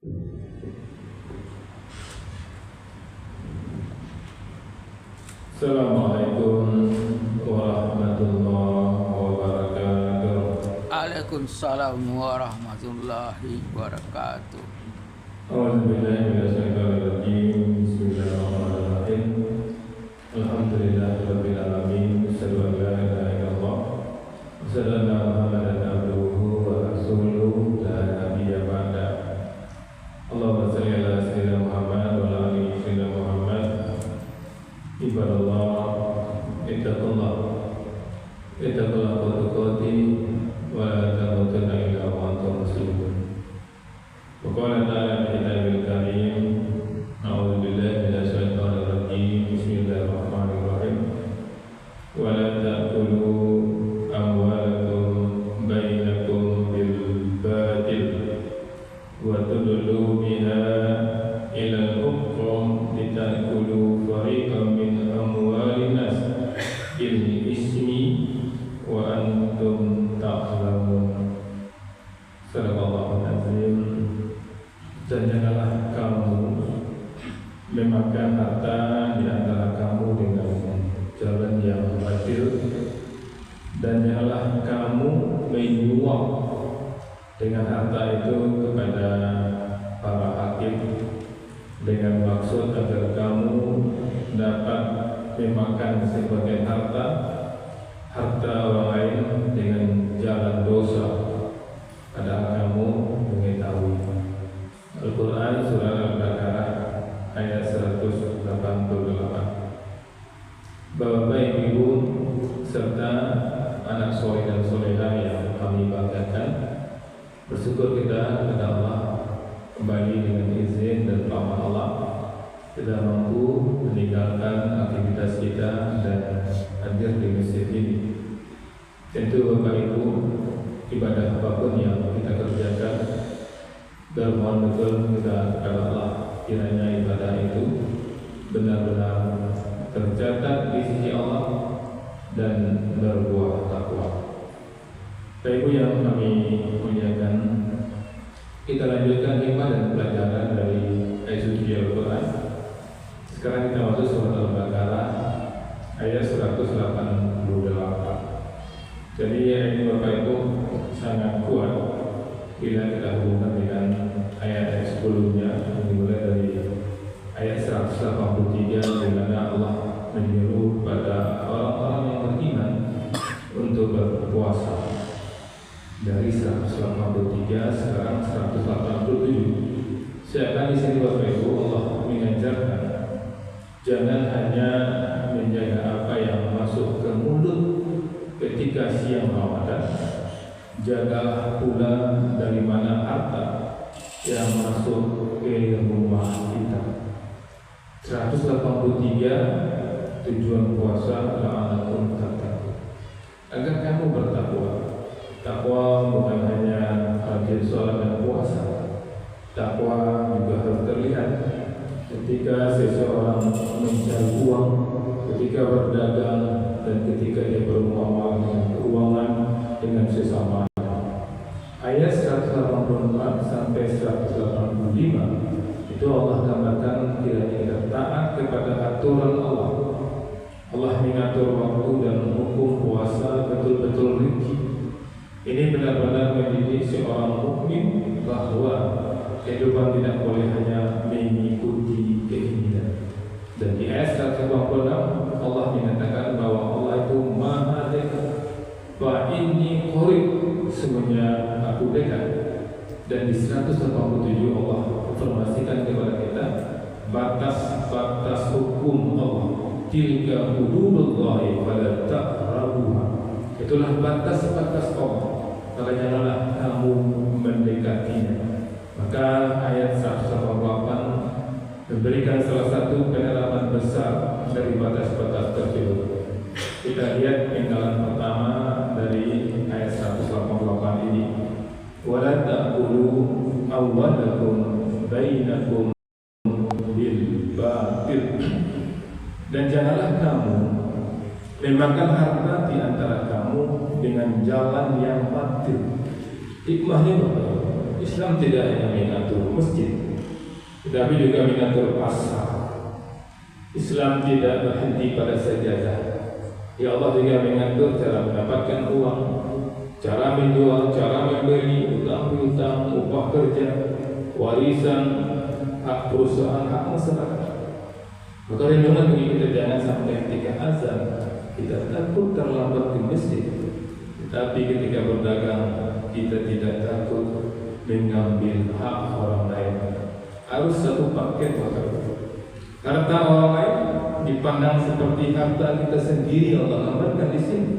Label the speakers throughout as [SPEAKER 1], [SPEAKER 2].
[SPEAKER 1] Assalamualaikum warahmatullahi wabarakatuh.
[SPEAKER 2] Waalaikumsalam warahmatullahi wabarakatuh.
[SPEAKER 1] A'udzubillahi minasyaitonirrajim. Bismillahirrahmanirrahim. Alhamdulillahirabbil alamin. Asyhadu an la ilaha illallah wa asyhadu anna Muhammadan abduhu wa rasuluhu la nabiyya ba'da. Allahumma shalli ala sayyidina Muhammad wa ala ali sayyidina Muhammad. Ibadallah, ittaqullah tuqati wa la tamutunna illa wa antum muslimun. Wa qala ta'ala fi kitabil karim, a'udzu billahi minasyaitonir rajim. Bismillahirrahmanirrahim. Wa la ta'kulu amwalakum bainakum bil batil wa tudlu biha ila al-hukum litakulu fariqan min amwalin nas bil ismi wa antum ta'lamun. Sadaqallahul azim. Dan janganlah kamu memakan harta di antara kamu dengan jalan yang batil, dan janganlah kamu menyuap dengan harta itu kepada para hakim dengan maksud agar kamu dapat memakan sebagai harta orang lain dengan jalan dosa, padahal kamu mengetahui. Al-Quran Surah Al-Baqarah ayat 188. Bapak Ibu serta anak soleh dan solehah yang kami banggakan, bersyukur kita kepada Allah kembali dengan izin dan rahmat Allah kita mampu meninggalkan aktivitas kita dan hadir di masjid ini. Tentu Bapak Ibu, ibadah apapun yang kita kerjakan, bermohon betul kita kepada Allah kiranya ibadah itu benar-benar tercatat di sisi Allah dan berbuah takwa. Bapak Ibu yang kami muliakan, kita lanjutkan hikmah dan pelajaran dari ayat suci Al-Quran. Sekarang kita masuk surat Al-Baqarah ayat 188. Jadi ayat ini Bapak Ibu sangat kuat bila kita hubungkan dengan ayat sebelumnya, yang dimulai dari ayat 183 di mana Allah menyuruh pada orang-orang yang beriman untuk berpuasa. Dari 183 sekarang 187. Seakan di sini Bapak Ibu Allah mengajarkan jangan hanya menjaga apa yang masuk ke mulut ketika siang Ramadan, jagalah pula dari mana harta yang masuk ke rumah kita. 183 tujuan puasa la'allakum tattaqun, agar kamu bertakwa. Takwa bukan hanya rajin sholat dan puasa. Takwa juga harus terlihat ketika seseorang mencari uang, ketika berdagang, dan ketika dia bermuamalah dengan keuangan dengan sesama. Ayat 184 sampai 185 itu Allah gambarkan kiranya kita taat kepada aturan Allah. Allah mengatur waktu dan hukum puasa betul-betul rinci. Ini benar-benar mendidik seorang mukmin bahwa kehidupan tidak boleh hanya mengikuti keinginan. Dan di ayat 186 Allah menyatakan bahwa Allah itu Maha Dekat. Wa inni qarib, semuanya aku dekat. Dan di 187 Allah informasikan kepada kita batas-batas hukum Allah. Tilka hududullahi fala taqrabuha. Itulah batas-batas Allah, maka janganlah kamu mendekatinya. Maka ayat 188 memberikan salah satu penerapan besar dari batas-batas tersebut. Kita lihat penggalan pertama dari ayat 188 ini. Wala ta'kulu amwalakum bainakum bil batil. Dan janganlah kamu memakan harta di antara kamu dengan jalan yang batil. Hikmahnya apa? Islam tidak hanya mengatur masjid, tetapi juga mengatur pasar. Islam tidak berhenti pada sajadah. Ya Allah juga mengatur cara mendapatkan uang, cara menjual, cara membeli, utang piutang, upah kerja, warisan, hak perusahaan, hak masyarakat. Maka renungan bagi kita jangan sampai ketika azan kita takut terlambat ke masjid, tetapi ketika berdagang kita tidak takut mengambil hak orang lain. Harus satu paket harta orang lain dipandang seperti harta kita sendiri. Allah gambarkan di sini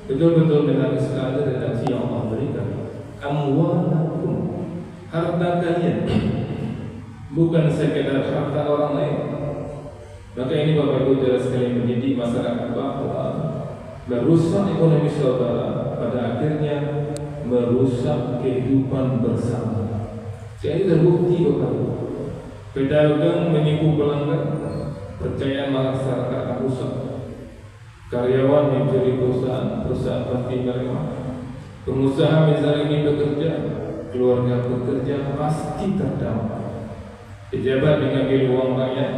[SPEAKER 1] betul-betul dengan skala redaksi yang Allah berikan. Amwalakum, harta kalian, bukan sekedar harta orang lain. Maka ini Bapak Ibu jelas sekali mendidik masyarakat bahwa merusak ekonomi saudara pada akhirnya merusak kehidupan bersama. Jadi terbukti Bapak Ibu, pedagang menipu pelanggan, percayaan masyarakat rusak. Karyawan mencuri perusahaan pasti mereka. Pengusaha misalnya ingin bekerja, keluarga bekerja pasti terdampak. Pejabat mengambil uang rakyat,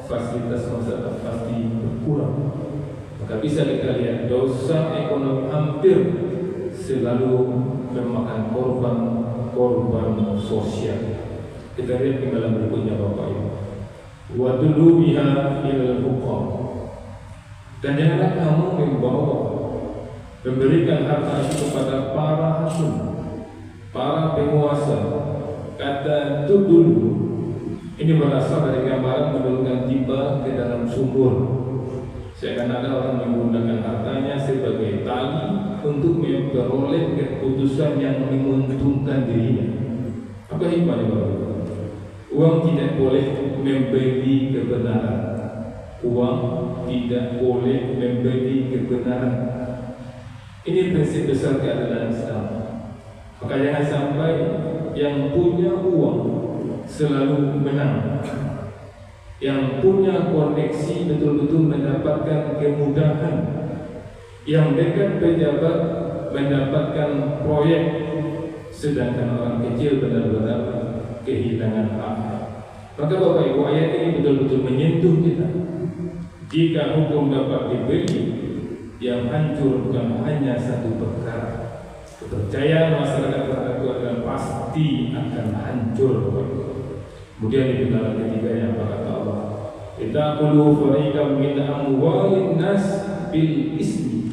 [SPEAKER 1] fasilitas masyarakat pasti berkurang. Maka bisa kita lihat dosa ekonomi hampir selalu memakan korban sosial. Kita lihat di dalam berikutnya Bapak Ibu. Wa dulu biha ilal fuqar. Dan janganlah kamu memberikan harta itu kepada para hakim, para penguasa. Kata tudulu ini berasal dari gambaran menurunkan tiba ke dalam sumur. Seakan ada orang menggunakan hartanya sebagai tali untuk memperoleh keputusan yang menguntungkan dirinya. Apa hikmahnya Bapak? Uang tidak boleh membeli kebenaran. Uang tidak boleh membeli kebenaran. Ini prinsip besar keadilan Islam. Maka jangan sampai yang punya uang selalu menang, yang punya koneksi betul-betul mendapatkan kemudahan, yang dekat pejabat mendapatkan proyek, sedangkan orang kecil benar-benar kehilangan hak. Maka Bapak Ibu, ayat ini betul-betul menyentuh kita. Jika hukum dapat dibeli, yang hancur bukan hanya satu perkara. Kepercayaan masyarakat terhadap Tuhan pasti akan hancur. Kemudian di dalam ketiga yang kata Allah, itaqulu fariqam min amwalin nas bil ismi,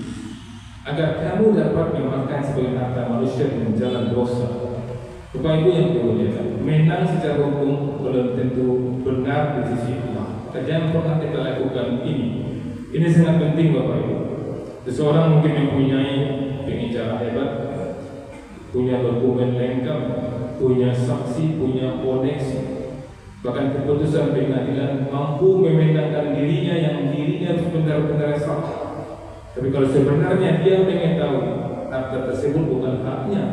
[SPEAKER 1] agar kamu dapat memakan sebagian harta manusia dengan jalan dosa. Bapak Ibu yang dimuliakan, menang secara hukum belum tentu benar di sisi Allah. Jangan pernah kita lakukan ini. Ini sangat penting Bapak Ibu. Seseorang mungkin mempunyai pengacara hebat, punya dokumen lengkap, punya saksi, punya koneksi, bahkan keputusan pengadilan mampu memenangkan dirinya yang dirinya benar-benar salah. Tapi kalau sebenarnya dia ingin tahu harta tersebut bukan haknya,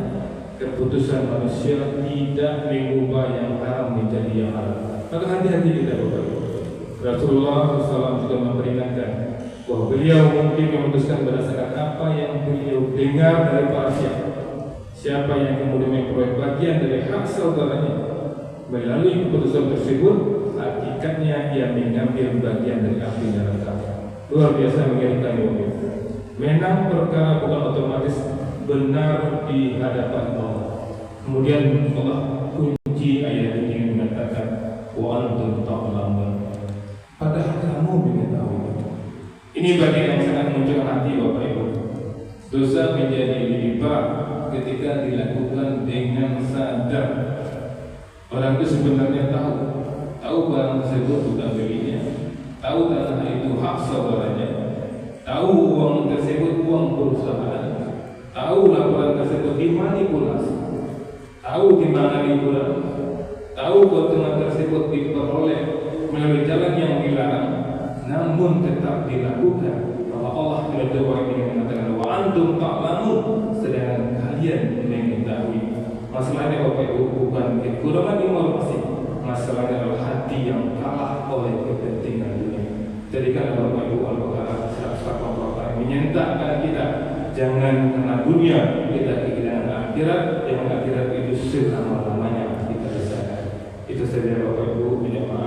[SPEAKER 1] keputusan manusia tidak mengubah yang haram menjadi yang halal. Maka hati-hati kita Bapak Ibu. Rasulullah SAW juga memperingatkan bahwa beliau mungkin memutuskan berdasarkan apa yang beliau dengar dari para siapa yang kemudian memperoleh bagian dari hak saudaranya melalui keputusan tersebut, hakikatnya dia mengambil bagian dari api neraka. Luar biasa mengerikan ini. Menang perkara bukan otomatis benar di hadapan Allah. Kemudian Allah kunci ayat ini mengatakan wa antum ta'lamun, padahal kamu mengetahui. Ini bagian yang sangat muncul hati Bapak Ibu. Dosa menjadi lebih berat ketika dilakukan dengan sadar. Orang itu sebenarnya tahu barang tersebut bukan miliknya, tahu tanah itu hak saudaranya, tahu uang tersebut uang perusahaan, tahu laporan tersebut dimanipulasi, tahu di mana liburan, tahu keuntungan tersebut diperoleh melalui jalan yang dilarang, namun tetap dilakukan. Bahwa Allah Subhanahu ini mengatakan wa antum ta'lamun, sedangkan kalian mengetahui. Masalahnya Bapak Ibu bukan kekurangan informasi, masalahnya adalah hati yang kalah oleh kepentingan dunia. Jadikan Bapak Ibu Al-Baqarah 184 menyentakkan kita jangan karena dunia kita kehilangan akhirat, yang akhirat itu selama-lamanya kita bisa. Itu saja Bapak Ibu, minta maaf